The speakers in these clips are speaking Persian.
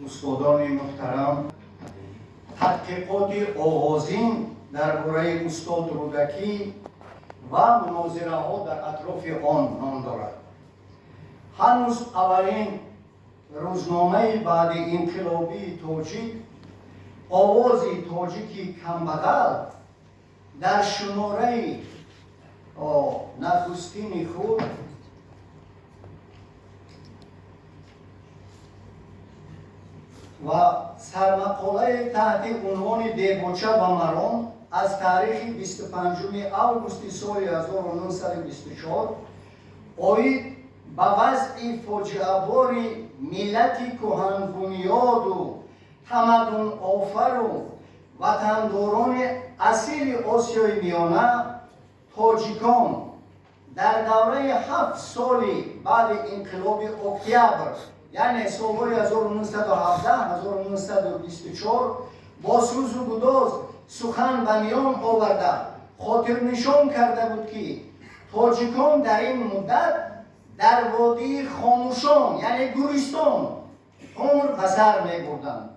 استادان محترم، تحقیقات آغازین درباره استاد رودکی و مناظره ها در اطراف آن نام دارد. هنوز اولین روزنامه بعد انقلابی تاجیک، آواز تاجیکی کمبغل، در شماره نخستین خود و سرمقاله تحت عنوان دیباچه و مرام از تاریخ 25 اوگوست سال 1924 اوید به وضع فاجعه‌بار ملت کهن بنیاد و تمدن آفر و وطنداران اصیل آسیای میانه تاجیکان در دوره 7 سال بعد انقلاب اکتبر، یعنی سالهای 1917 1924 با سوز و گداز سخن به میان آورده خاطر نشان کرده بود که تاجیکان در این مدت در وادی خاموشان یعنی گورستان عمر به سر می بردند،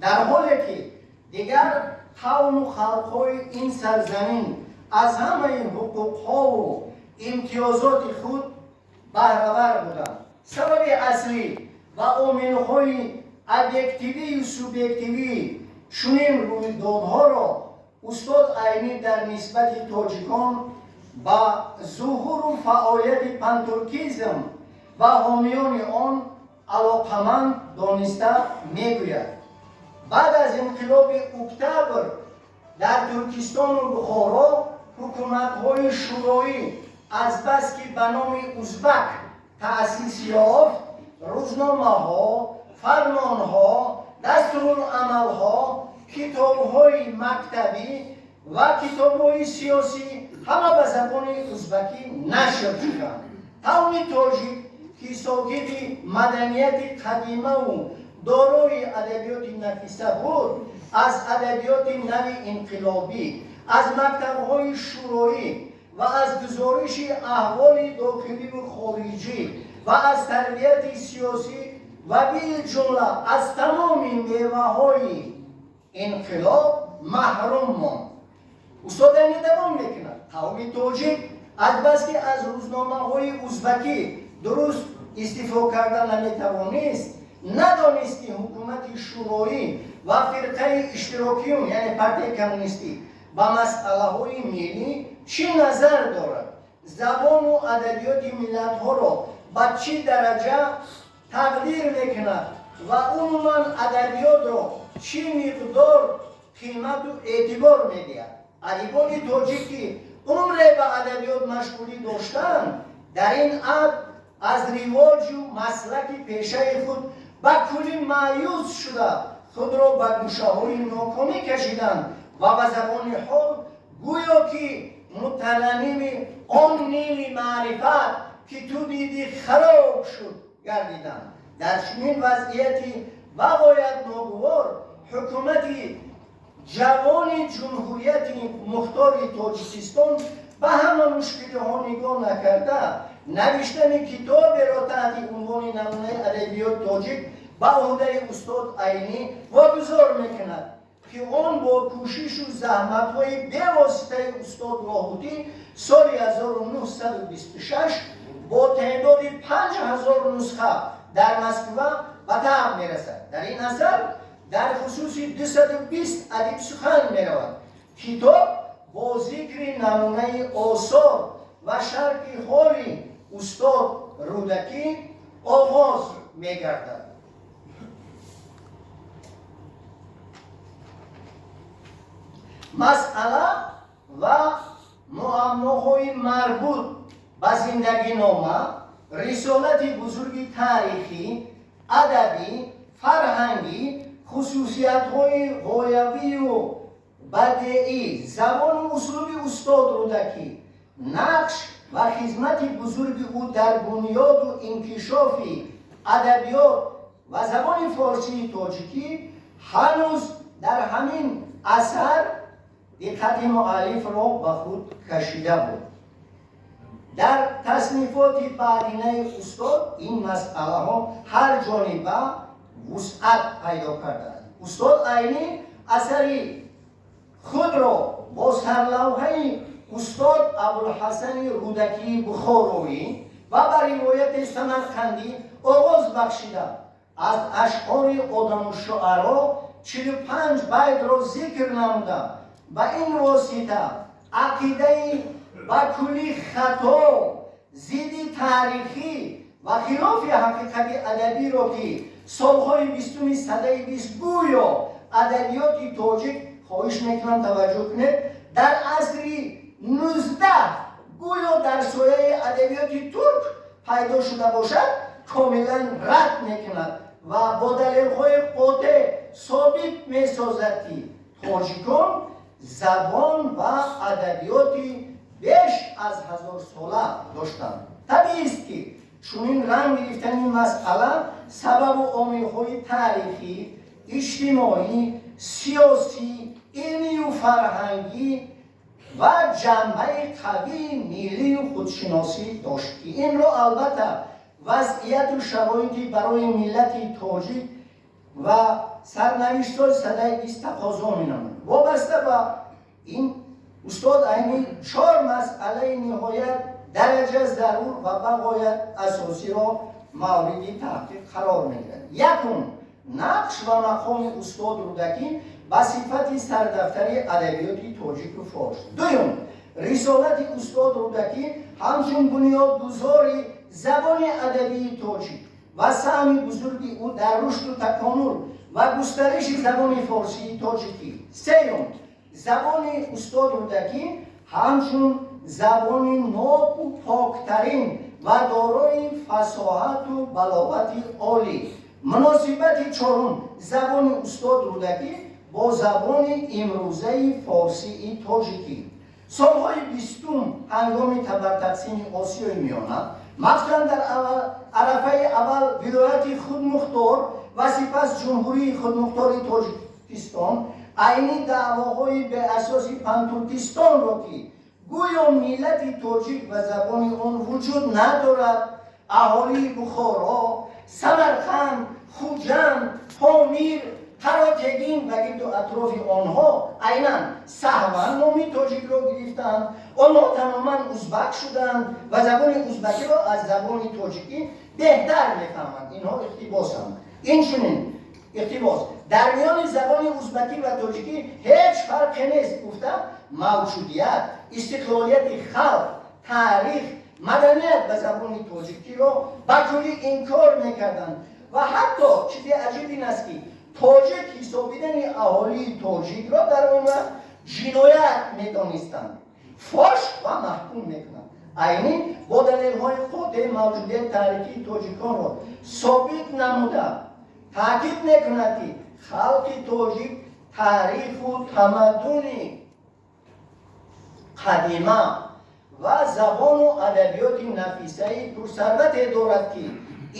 در حالی که دیگر قوم و خلقهای این سرزمین از همه حقوقها و امتیازات خود بهره‌ور بودند. سبب اصلی و عامل‌های ابجکتیوی و سوبجکتیوی چنین رویدادها را استاد عینی در نسبت تاجیکان با ظهور و فعالیت پنترکیزم و حامیان آن علاقمند دانسته میگوید. بعد از انقلاب اکتبر در ترکستان و بخارا حکومت‌های شورایی از بس که به نام ازبک تأسیس یافت، روزنامه‌ها، فرمان‌ها، دستورالعمل‌ها، کتاب‌های مکتبی و کتاب‌های سیاسی همه به زبان ازبکی نشر شدند. قوم تاجیک که ساکت مدنیت قدیمه و دارای ادبیات نفیسه بود، از ادبیات نو انقلابی، از مکتب‌های شورایی و از گزارش احوال داخلی و خارجی و از تربیت سیاسی و بالجمله از تمام میوه‌های انقلاب محروم ماند. استاد عینی دوام میکند قوم تاجیک از بس که از روزنامه‌های ازبکی درست استفاده کردن نمیتوانست، ندانست که حکومت شورایی و فرقه اشتراکیون یعنی پارتی کمونیستی و مسئله های ملی چی نظر دارد، زبان و ادبیات ملت ها را به چی درجه تقدیر میکند و عموما ادبیات را چی مقدار قیمت و اعتبار میدهد. ادیبان تاجیکی عمر به ادبیات مشغولی داشتند، در این اد از رواج و مسلک پیشه خود به کلی مایوس شده خود را به گوشه‌های ناکامی کشیدند و به زبان حال گویا که مترنم آن نیل معرفت که تو دیدی خراب شد گردیدند. در چنین وضعیتی بغایت ناگوار حکومت جوان جمهوریت مختار تاجیکستان به همه مشکل ها نگاه نکرده نوشتن کتابی را تحت عنوان نمونه ادبیات تاجیک به عهده استاد عینی واگذار میکند که آن با کوشش و زحمت های بی‌واسطه استاد لاهوتی سال 1926 با تعداد 5000 نسخه در مسکو به طبع میرسد. در این اثر در خصوص 220 ادیب سخن میرود. کتاب با ذکر نمونه آثار و شرح حال استاد رودکی آغاز میگردد. مسئله و معماهای مربوط به زندگی نامه، رسالت بزرگ تاریخی، ادبی، فرهنگی، خصوصیت‌های غایوی و بدیعی، زبان و اسلوب استاد رودکی، نقش و خدمت بزرگ او در بنیاد و انکشاف ادبیات و زبان فارسی تاجیکی هنوز در همین اثر دقت مؤلف را به خود کشیده بود. در تصنیفات بعدینه استاد این مسئله ها هر جانبه وسعت پیدا کردند. استاد عینی اثری خود را با سرلوحه استاد ابوالحسن رودکی بخاروی و بر روایت سمرقندی آغاز بخشیدند. از اشعار آدم و شعرا 45 بیت را ذکر نمودند. به این واسطه عقیده و کلی خطا، ضد تاریخی و خلاف حقیقت ادبی را که سالهای 20 سده 20 گویا ادبیات تاجیک خواهش میکنم توجه کنید در عصر 19 گویا در سایه ادبیات ترک پیدا شده باشد کاملا رد میکند و با دلیل‌های قاطع ثابت میسازد که تاجیکان زبان و ادبیاتی بیش از 1000 ساله داشتند. طبیعی است که چنین رنگ گرفتن این مسئله سبب و عامل‌های تاریخی، اجتماعی، سیاسی، علمی و فرهنگی و جنبه قوی ملی و خودشناسی داشت که این را البته وضعیت و شرایطی برای ملت تاجیک و سرنوشت‌های سده 20 تقاضا می‌نمود. وابسته به این استاد عینی 4 مسئله نهایت درجه ضرور و بغایت اساسی را مورد تحقیق قرار می‌گیرد. یکم نقش و مقام استاد رودکی به صفت سردفتری ادبیات تاجیک و فارس. دوم رسالت استاد رودکی همچون بنیادگذار زبان ادبی تاجیک و سهم بزرگی او در رشد و تکامل و گسترش زبان فارسی تاجیکی. سوم زبان استاد رودکی همچون زبان ناب و پاکترین و دارای فصاحت و بلاغت عالی. مناسبت چهارم زبان استاد رودکی با زبان امروزه فارسی تاجیکی. سالهای 20 هنگام تقسیم آسیای میانه مخصوصا در عرفه اول ولایت خودمختار و سپس جمهوری خودمختار تاجیکستان عینی دعواهای به اساس پنترکستان را که گویا ملت تاجیک و زبان آن وجود ندارد اهالی بخارا، سمرقند، خوجند، پامیر، قراتگین و گرد و اطراف آنها عیناً سهوا نام تاجیک را گرفتند. آنها تماما ازبک شدند و زبان ازبکی را از زبان تاجیکی بهتر میفهمند. اینها اقتباسند. این چنین اقتباس در میان زبان ازبکی و تاجیکی هیچ فرقی نیست. گفتم موجودیت، استقلالیت خلق، تاریخ، مدنیت و زبان تاجیکی را به کلی انکار میکردند و حتی چیزی عجیب این است که تاجیک حسابیدن اهالی تاجیک را در آن وقت جنایت میدانستند، فاش و محکوم میکنند. عینی با دلیل‌های قاطع موجودیت تاریخی تاجیکان را ثابت نموده تاکید میکند که خلق تاجیک تاریخ و تمدن قدیمه و زبان و ادبیات نفیسه پرثروت دارد که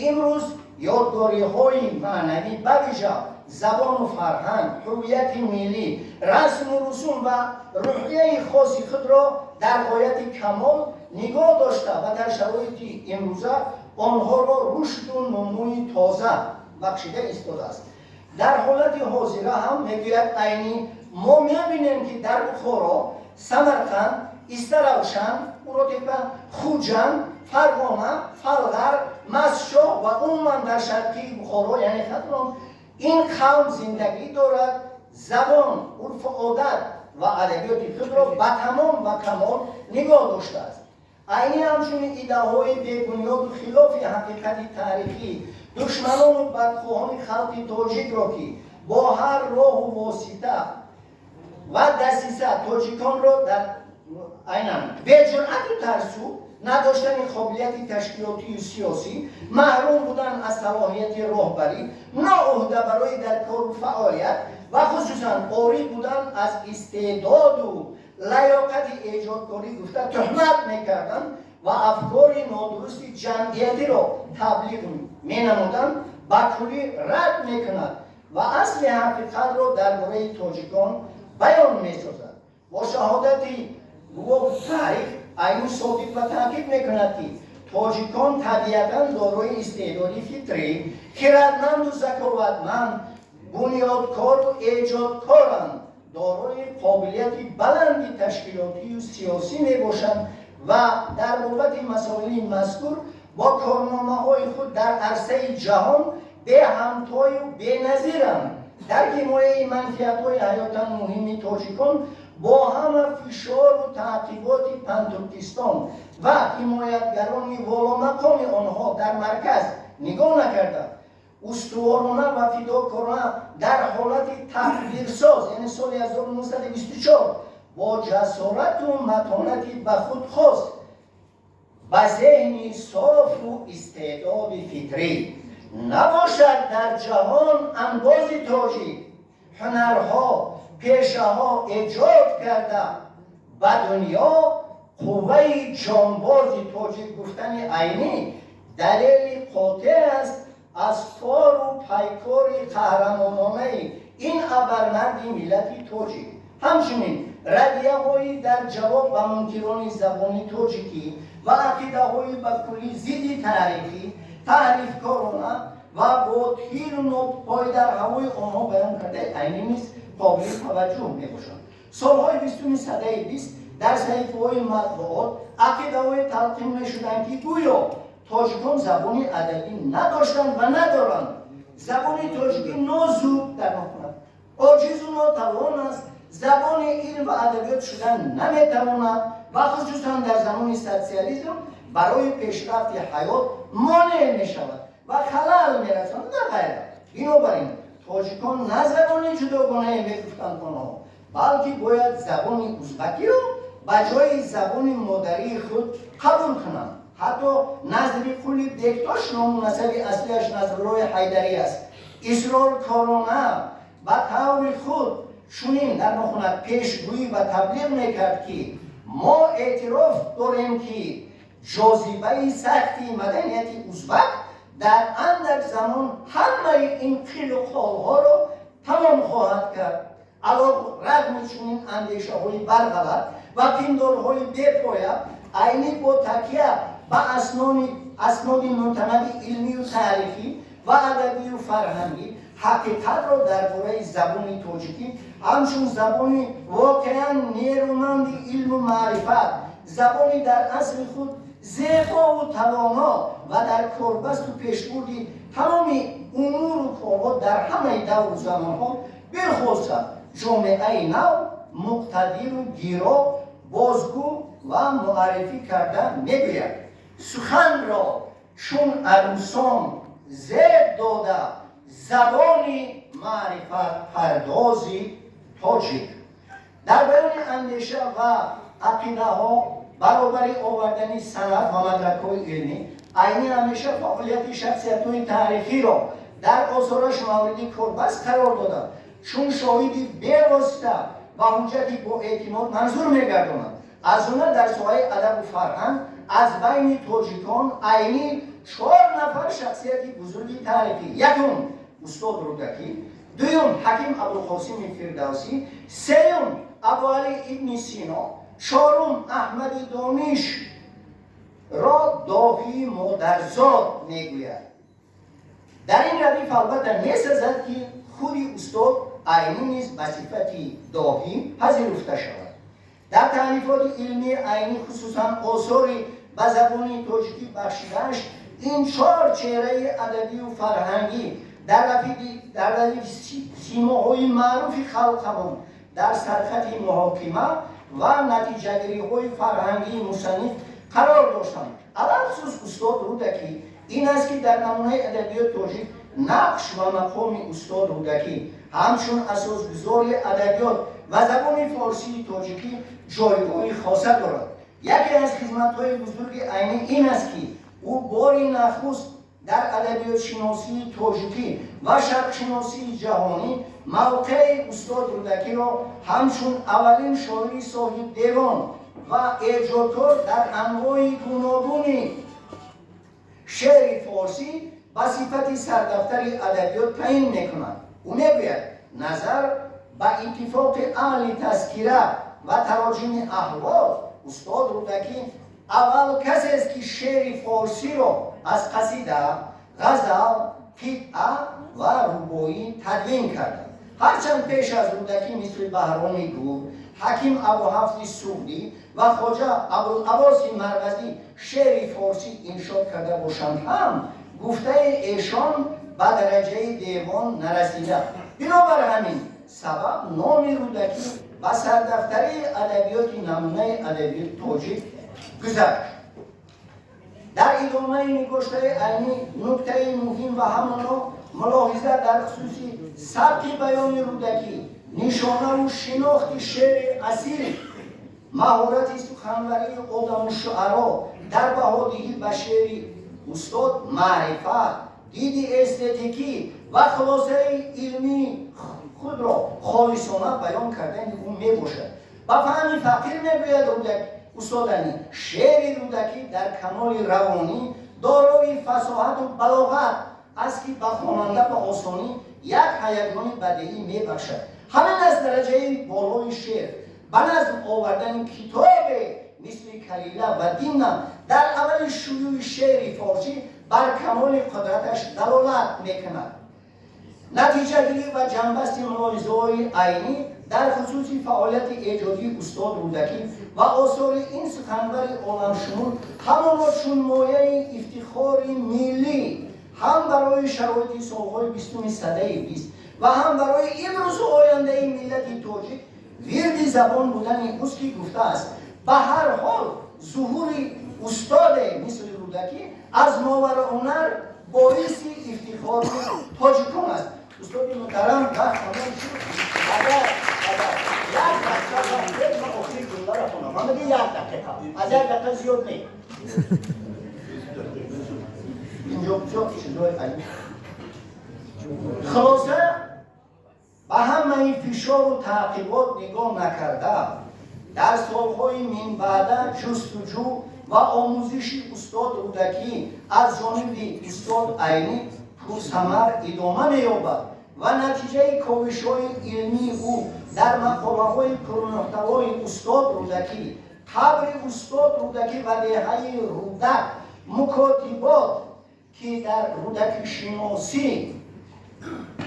امروز یادگاری‌های معنوی به ویژه زبان و فرهنگ، هویت ملی، رسم و رسوم و روحیه خاصی خود را در غایت کمال نگاه داشته و در شرایط امروزه آنها را رشد و نموی تازه بخشیده ایستاده است. در حالت حاضره هم میگوید عینی ما میبینیم که در بخارا، سمرقند، استروشن، اوراتپا، خوجند، فرغانه، فلغر، مسشاه و عموما در شرقی بخارا یعنی خطران این قوم زندگی دارد. زبان، عرف و عادت و ادبیات خود را به تمام و کمال نگاه داشته است. عینی همچنین ایده‌های بی‌بنیاد و خلاف حقیقت تاریخی دشمنان و بدخواهان خلق تاجیک را که با هر راه و واسطه و دسیسه تاجیکان را در عیناً بی‌جرأت و ترسو، نداشتن قابلیت تشکیلاتی و سیاسی، محروم بودن از صلاحیت راهبری، نااهده برای در کار و فعالیت و خصوصاً عاری بودن از استعداد و لیاقت ایجادکاری گفته تهمت میکردن و افکار نادرست جمعیتی را تبلیغ مینمودند به کلی رد میکند و اصل حقیقت را درباره تاجیکان بیان میسازد. با شهادت گواه تاریخ عینی ثابت و تاکید میکند که تاجیکان طبیعتاً دارای استعداد فطری، خردمند و ذکاوتمند، بنیادکار و ایجادکارند، دارای قابلیت بلندی تشکیلاتی و سیاسی می باشند و در بابت مسائل مذکور با کارنامه‌های خود در عرصه جهان به همتای و بی‌نظیرند. در حمایه منفعت‌های حیاتاً مهم تاجیکان با همه فشار و تعقیبات پنترکیستان و حمایتگران والامقام آنها در مرکز نگاه نکردند. استوارانه و فداکارانه در حالت تقدیرساز، یعنی سال 1924 با جسارت و متانت به خود خواست به ذهنی صاف و استعداد فطری نباشد در جهان انباز تاجیک هنرها پیشه ها ایجاد کرده به دنیا قوه جانباز تاجیک گفتن عینی دلیل قاطع است از فار و پیکار قهرمانانه این ابرمرد ملت تاجیک. همچنین ردیه هایی در جواب به منکران زبان تاجیکی و عقیده های به کلی ضد تاریخی تحریفکارانه و با تیر و ناپای در هوای آنها بیان کرده عینی نیست قابل توجه میباشند. سالهای 20 سده 20 در صحیفه های مطبوعات عقیده های تلقین میشدند که گویا تاجیکان زبان ادبی نداشتند و ندارند. زبان تاجیکی نازک در نکنند، عاجز و ناتوان است، زبان علم و ادبیات شدن نمیتواند و خصوصا در زمان سوسیالیسم برای پیشرفت حیات مانع می شود و خلل می رساند و غیره. بنابراین تاجیکان نه زبان جداگانه می گفتند آنها، بلکه باید زبان ازبکی را به جای زبان مادری خود قبول کنند. حتی نظری کلی دیکتاش نام نسب اصلیش نظرالله حیدری است. اصرار کارانه به طور خود چنین در نخوند پیشگویی و تبلیغ میکرد که ما اعتراف داریم که جاذبه سختی مدنیت ازبک در اندک زمان همه این قیل و قالها را تمام خواهد کرد. علاوه رغم چنین اندیشه های برغلط و پندارهای بی‌پایه عینی با تکیه به اسناد معتمد علمی و تاریخی و ادبی و فرهنگی حقیقت را درباره زبان تاجیکی همچون زبانی واقعا نیرومند علم و معرفت، زبانی در اصل خود زیبا و توانا و در کاربست و پیشبردی تمام امور و کارها در همه دور و زمانها بالخصوص جامعه نو مقتدر و گیرا بازگو و معرفی کرده میگوید. سخن را چون عروسان زیب داده زبان معرفت پردازی تاجیک. در بیان اندیشه و عقیده ها برابری آوردن سند و مدرک های علمی عینی همیشه فعالیت شخصیت های تاریخی را در آثارش مورد کاربست قرار داده، چون شاهدی بی‌واسطه و حجتی با اعتماد منظور میگرداند. از آن در ساحه ادب و فرهنگ از بین تاجیکان عینی 4 نفر شخصیت بزرگی تاریخی: یکم استاد رودکی، دوم حکیم ابوالقاسم فردوسی، سوم ابوعلی ابن سینا، چهارم احمد دانش را داهی مادرزاد میگوید. در این ردیف البته می‌سزد که خود استاد عینی نیز به صفت داهی پذیرفته شود. در تألیفات علمی عینی خصوصا آثاری به زبان تاجیکی بخشیده‌اش این 4 چهره ادبی و فرهنگی در ردیف سیماهای معروف خلقمان در سرخط محاکمه و نتیجه‌گیری‌های فرهنگی مصنف قرار داشتند. علامخصوص استاد رودکی این است که در نمونه ادبیات تاجیک نقش و مقام استاد رودکی همچون اساسگذار ادبیات و زبان فارسی تاجیکی جایگاه خاصه دارد. یکی از خدمت‌های بزرگ عینی این است که او باری نخست در ادبیات شناسی تاجیکی و شرق شناسی جهانی موقع استاد رودکی را همچون اولین شاعر صاحب دیوان و ایجادکار در انواع گوناگون شعر فارسی به صفت سردفتر ادبیات تعیین می‌کند. او میگوید نظر به اتفاق اهل تذکره و تراجم احوال استاد رودکی اول کسی است که شعر فارسی رو از قصیده، غزل، قطعه و رباعی تدوین کرد. هرچند پیش از رودکی مثل بهرام گور، حکیم ابوحفص سعدی و خواجه ابوالعباس مروزی شعر فارسی انشا کرده باشند هم گفته ایشان به درجه دیوان نرسیده. بنابر همین سبب نام رودکی و سردفتری ادبیات نمونه ادبیات تاجیک گذشت. در ادامه نگاشته علمی نکته مهم و همانا ملاحظه در خصوص سبک بیان رودکی، نشانه و شناخت شعر اصیل، مهارت سخنوری آدم و شعرا در بهادهی به شعر استاد، معرفت، دید استتیکی و خلاصه علمی خود را خالصانه بیان کردن او می باشد. با فهم فقیر میگوید رودک استادانی شعر رودکی در کمال روانی دارای فصاحت و بلاغت است که به خواننده به آسانی یک هیجان بدیعی می بخشد. همین از درجه بالای شعر به نظم آوردن کتاب مثل کلیله و دینه در اول شیوع شعر فارسی بر کمال قدرتش دلالت میکند. نتیجه گیری و جنبست ملاحظه‌های عینی در خصوص فعالیت ایجادی استاد رودکی و آثار این سخنور عالمشمول همانا چون مایه افتخار ملی هم برای شرایط سالهای 20 سده 20 و هم برای امروز آینده ملت تاجیک ورد زبان بودن اوست که گفته است. به هر حال ظهور استاد مثل رودکی از ماورا هنر باعث افتخار تاجیکان است. استاد محترم وقت تمام شد. اگر یک دقیقه من آخری جمله را کنم، من میگه یک دقیقه، از یک دقیقه زیاد نیست. اینجا بسیار چیزهای عجیب. خلاصه به همه فشار و تعقیبات نگاه نکرده در سالهای من بعد جستجو و آموزش استاد رودکی از جانب استاد عینی پرثمر ادامه می‌یابد و نتیجه کاوش‌های علمی او در مقاله‌های پرمحتوای استاد رودکی، قبر استاد رودکی و دهه رودک، مکاتبات که در رودکی شناسی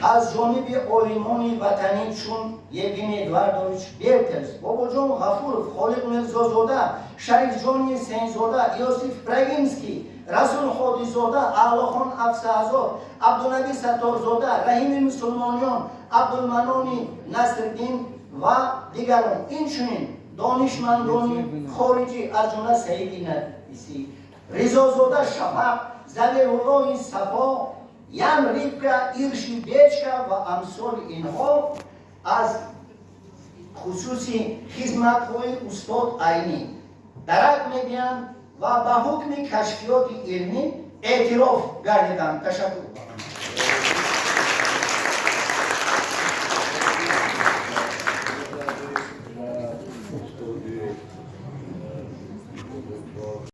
از جانب عالمان وطنی چون یوگین ادواردویچ بیرتلز، بابا جان غفورов، خالق میرزازاده، شریف جانی سنگزاده، یوسف براگینسکی، رسول خادیزاده، اعلاخان افسرزاد، عبدالنبی ستارزاده، رحیم مسلمانیان، عبدالمنان نصرالدین و دیگران، اینچنین دانشمندان خارجی از جمله سعید نفیسی، رضازاده شفق، ظفرالله صفا، یان ریبکا، ایرشی بیچکا و امثال اینها از خصوصی خدمت‌های استاد عینی درک می‌دهند و به حکم کشفیات علمی اعتراف گردیدند. تشکر.